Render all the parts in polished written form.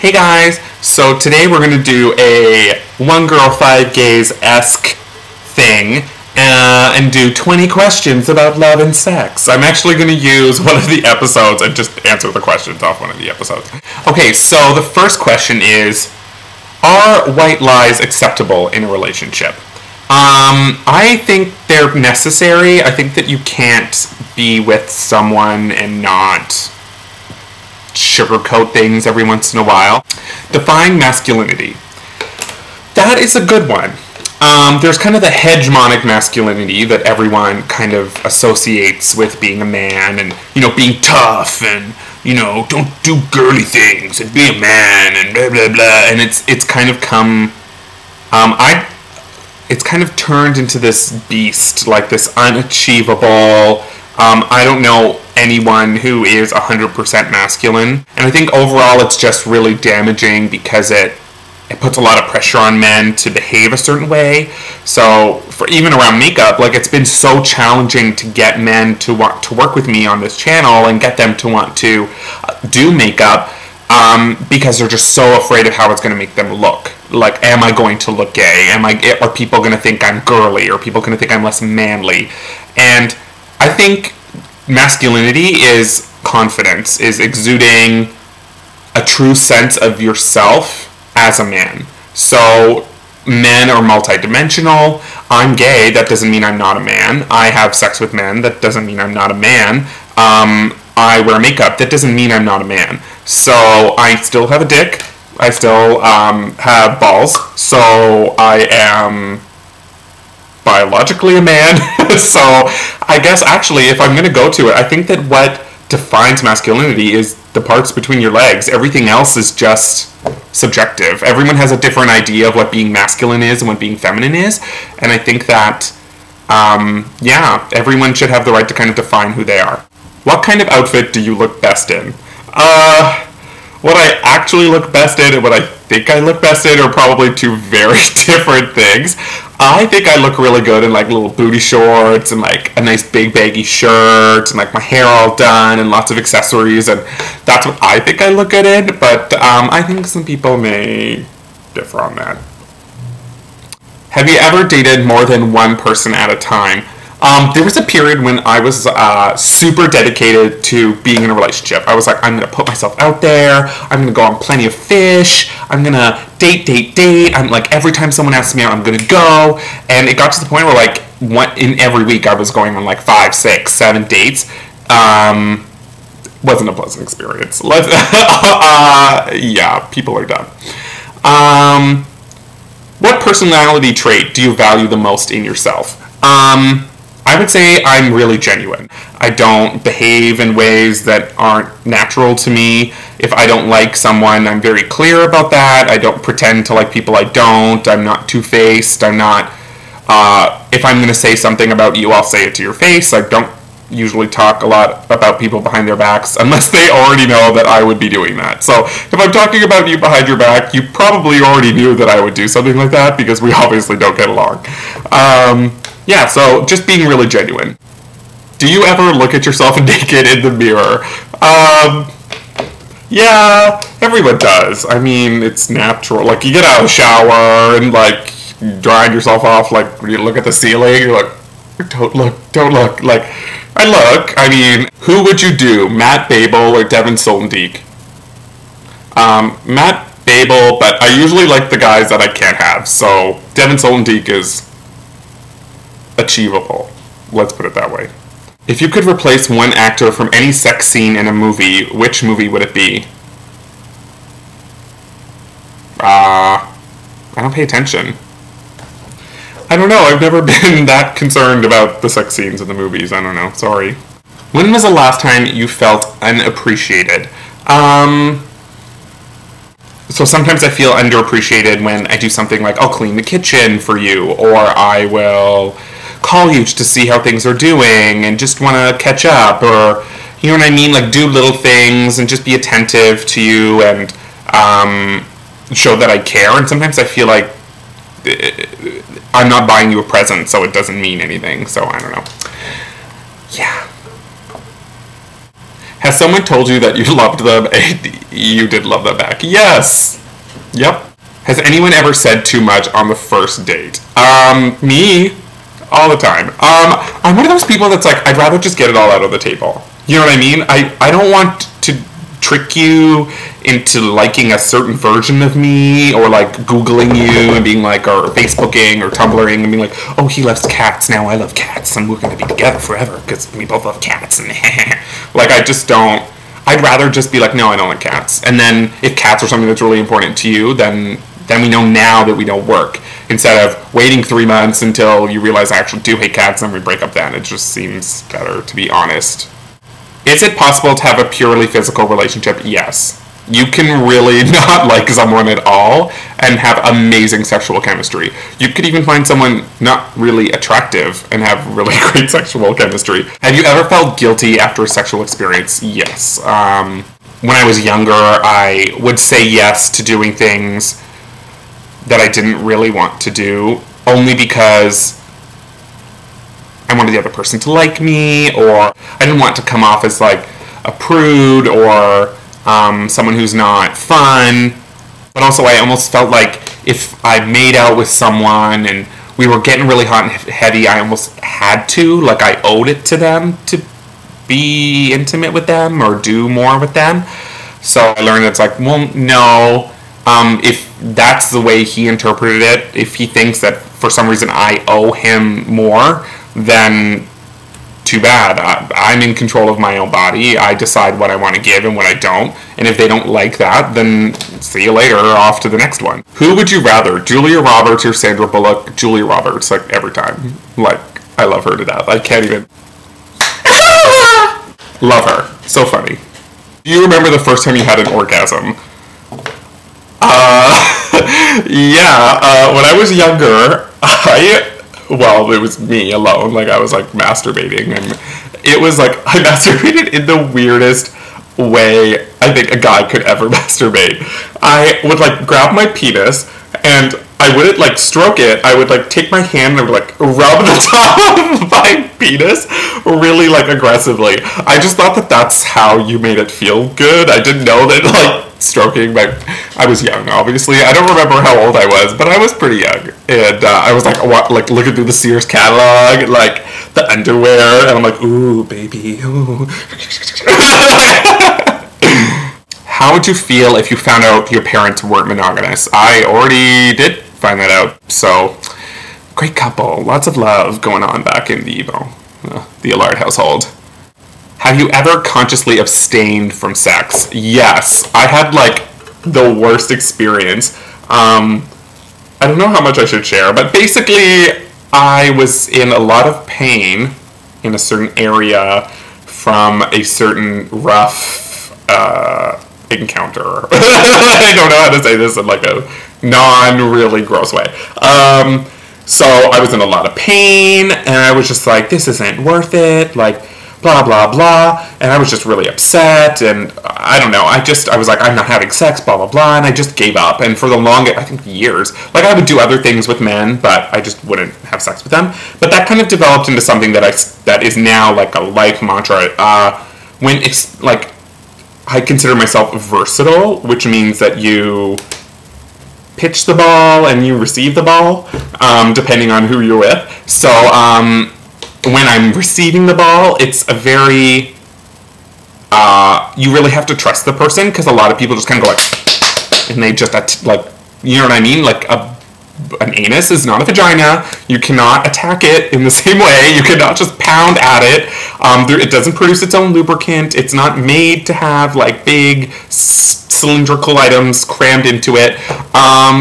Hey guys, so today we're going to do a one girl, five gays-esque thing and do 20 questions about love and sex. I'm actually going to use one of the episodes and just answer the questions off one of the episodes. Okay, so the first question is, are white lies acceptable in a relationship? I think they're necessary. I think that you can't be with someone and not sugarcoat things every once in a while. Define masculinity. That is a good one. There's kind of the hegemonic masculinity that everyone kind of associates with being a man and, being tough and, don't do girly things and be a man and blah, blah, blah. And it's kind of come, it's kind of turned into this beast, like this unachievable, I don't know anyone who is 100% masculine. And I think overall it's just really damaging because it puts a lot of pressure on men to behave a certain way. So for even around makeup, like it's been so challenging to get men to want to work with me on this channel and get them to want to do makeup because they're just so afraid of how it's going to make them look. Like, am I going to look gay? Are people going to think I'm girly? Are people going to think I'm less manly? And I think masculinity is confidence, is exuding a true sense of yourself as a man. So men are multidimensional. I'm gay, that doesn't mean I'm not a man. I have sex with men, that doesn't mean I'm not a man. I wear makeup, that doesn't mean I'm not a man. So I still have a dick. I still have balls. So I am biologically a man. So I guess actually if I'm going to go to it, I think that what defines masculinity is the parts between your legs. Everything else is just subjective. Everyone has a different idea of what being masculine is and what being feminine is. And I think that, everyone should have the right to kind of define who they are. What kind of outfit do you look best in? What I actually look best in and what I think I look best in are probably two very different things. I think I look really good in like little booty shorts and like a nice big baggy shirt and like my hair all done and lots of accessories, and that's what I think I look good in, but I think some people may differ on that. Have you ever dated more than one person at a time? There was a period when I was super dedicated to being in a relationship. I was like, I'm going to put myself out there. I'm going to go on plenty of fish. I'm going to date. I'm like, every time someone asks me out, I'm going to go. And it got to the point where like in every week I was going on like 5, 6, 7 dates. Wasn't a pleasant experience. Yeah, people are dumb. What personality trait do you value the most in yourself? I would say I'm really genuine. I don't behave in ways that aren't natural to me. If I don't like someone, I'm very clear about that. I don't pretend to like people I don't. I'm not two-faced. I'm not, if I'm going to say something about you, I'll say it to your face. I don't usually talk a lot about people behind their backs unless they already know that I would be doing that. So if I'm talking about you behind your back, you probably already knew that I would do something like that because we obviously don't get along. Yeah, so just being really genuine. Do you ever look at yourself naked in the mirror? Yeah, everyone does. I mean, it's natural. Like, you get out of the shower and, like, drying yourself off, like, you look at the ceiling, you're like, don't look. Like, I look. I mean, who would you do, Matt Babel or Devin Solendijk? Matt Babel, but I usually like the guys that I can't have, so Devin Solendijk is achievable. Let's put it that way. If you could replace one actor from any sex scene in a movie, which movie would it be? I don't pay attention. I don't know. I've never been that concerned about the sex scenes in the movies. I don't know. Sorry. When was the last time you felt unappreciated? So sometimes I feel underappreciated when I do something like I'll clean the kitchen for you, or I will call you to see how things are doing and just want to catch up, or you know what I mean, like do little things and just be attentive to you and show that I care. And sometimes I feel like I'm not buying you a present, so it doesn't mean anything. So I don't know. Yeah. Has someone told you that you loved them and you did love them back? Yes. Yep. Has anyone ever said too much on the first date? Me. All the time. I'm one of those people that's like, I'd rather just get it all out of the table. You know what I mean? I don't want to trick you into liking a certain version of me, or like Googling you and being like, or Facebooking or Tumblring and being like, oh, he loves cats, now I love cats, and we're going to be together forever because we both love cats. And like, I just don't. I'd rather just be like, no, I don't like cats. And then if cats are something that's really important to you, then we know now that we don't work. Instead of waiting 3 months until you realize I actually do hate cats and we break up then. It just seems better, to be honest. Is it possible to have a purely physical relationship? Yes. You can really not like someone at all and have amazing sexual chemistry. You could even find someone not really attractive and have really great sexual chemistry. Have you ever felt guilty after a sexual experience? Yes. When I was younger, I would say yes to doing things that I didn't really want to do, only because I wanted the other person to like me, or I didn't want to come off as like a prude or someone who's not fun. But also I almost felt like if I made out with someone and we were getting really hot and heavy, I almost had to, like I owed it to them to be intimate with them or do more with them. So I learned it's like, well, no. If that's the way he interpreted it, if he thinks that for some reason I owe him more, then too bad. I'm in control of my own body. I decide what I want to give and what I don't. And if they don't like that, then see you later, off to the next one. Who would you rather, Julia Roberts or Sandra Bullock? Julia Roberts, like every time. Like, I love her to death. I can't even. Love her. So funny. Do you remember the first time you had an orgasm? When I was younger, well, it was me alone, like I was like masturbating, and it was like, I masturbated in the weirdest way I think a guy could ever masturbate. I would like grab my penis, and I wouldn't like stroke it, I would like take my hand and I would like rub the top of my penis really like aggressively. I just thought that that's how you made it feel good. I didn't know that like stroking my, I was young obviously, I don't remember how old I was, but I was pretty young, and I was like looking through the Sears catalog, like the underwear, and I'm like, ooh baby, ooh. How would you feel if you found out your parents weren't monogamous? I already did find that out, so great couple, lots of love going on back in the Allard household. Have you ever consciously abstained from sex? Yes. I had like the worst experience. I don't know how much I should share, but basically I was in a lot of pain in a certain area from a certain rough encounter. I don't know how to say this in like a non-really gross way. So I was in a lot of pain, and I was just like, this isn't worth it, like, blah, blah, blah, and I was just really upset, and I don't know, I was like, I'm not having sex, blah, blah, blah, and I just gave up, and for the longest, I think years, like, I would do other things with men, but I just wouldn't have sex with them, but that kind of developed into something that is now, like, a life mantra. When it's, like, I consider myself versatile, which means that you pitch the ball and you receive the ball, depending on who you're with. So when I'm receiving the ball, it's a very, you really have to trust the person, because a lot of people just kind of go like, and they just, like, you know what I mean? Like, an anus is not a vagina. You cannot attack it in the same way. You cannot just pound at it. It doesn't produce its own lubricant. It's not made to have like big cylindrical items crammed into it.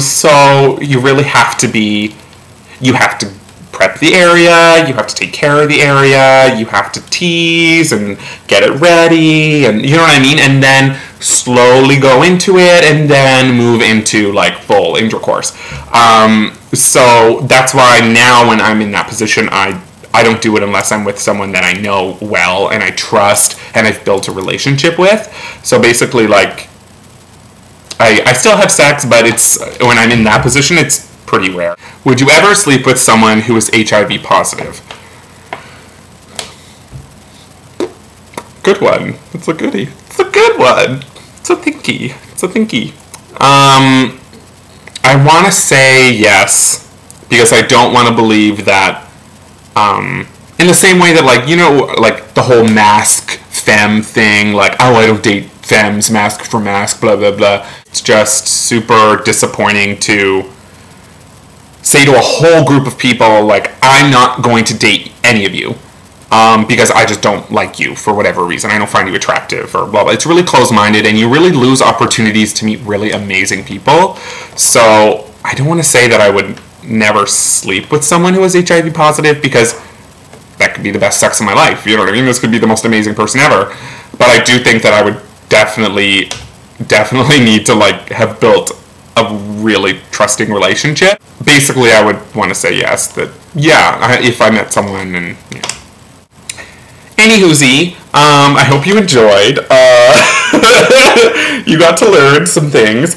So you really have to be, you have to prep the area, you have to take care of the area, you have to tease and get it ready, and you know what I mean? And then slowly go into it, and then move into like full intercourse. So that's why now when I'm in that position, I don't do it unless I'm with someone that I know well and I trust and I've built a relationship with. So basically, like, I still have sex, but it's, when I'm in that position, it's pretty rare. Would you ever sleep with someone who is HIV positive? good one. It's a goodie. It's a good one. It's a thinky. It's a thinky. I want to say yes, because I don't want to believe that, in the same way that, like, you know, like the whole mask femme thing, like, oh, I don't date femmes, mask for mask, blah, blah, blah. It's just super disappointing to say to a whole group of people, like, I'm not going to date any of you, because I just don't like you for whatever reason. I don't find you attractive, or blah, blah. It's really closed-minded, and you really lose opportunities to meet really amazing people. So I don't want to say that I would never sleep with someone who is HIV positive, because that could be the best sex of my life. You know what I mean? This could be the most amazing person ever. But I do think that I would definitely need to, like, have built a really trusting relationship. Basically, I would want to say yes, that, yeah, if I met someone, and, yeah. Anywhoosie, I hope you enjoyed. You got to learn some things.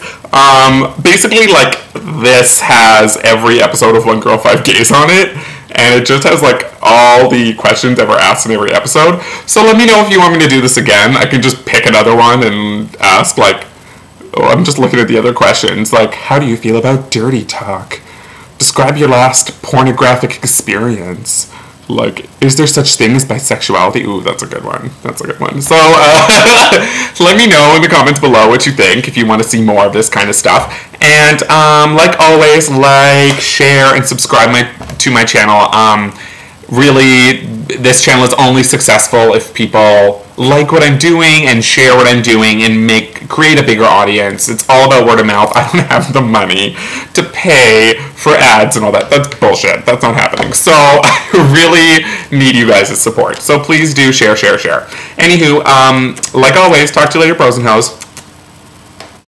Basically, like, this has every episode of One Girl, 5 Gays on it, and it just has, like, all the questions ever asked in every episode. So let me know if you want me to do this again. I can just pick another one and ask, like, oh, I'm just looking at the other questions, like, how do you feel about dirty talk? Describe your last pornographic experience. Like, is there such thing as bisexuality? Ooh, that's a good one. That's a good one. So, let me know in the comments below what you think, if you want to see more of this kind of stuff. And, like always, like, share, and subscribe to my channel. Really, this channel is only successful if people like what I'm doing and share what I'm doing and create a bigger audience. It's all about word of mouth. I don't have the money to pay for ads and all that. That's bullshit. That's not happening. So I really need you guys' support. So please do share, share, share. Anywho, like always, talk to you later, pros and hoes.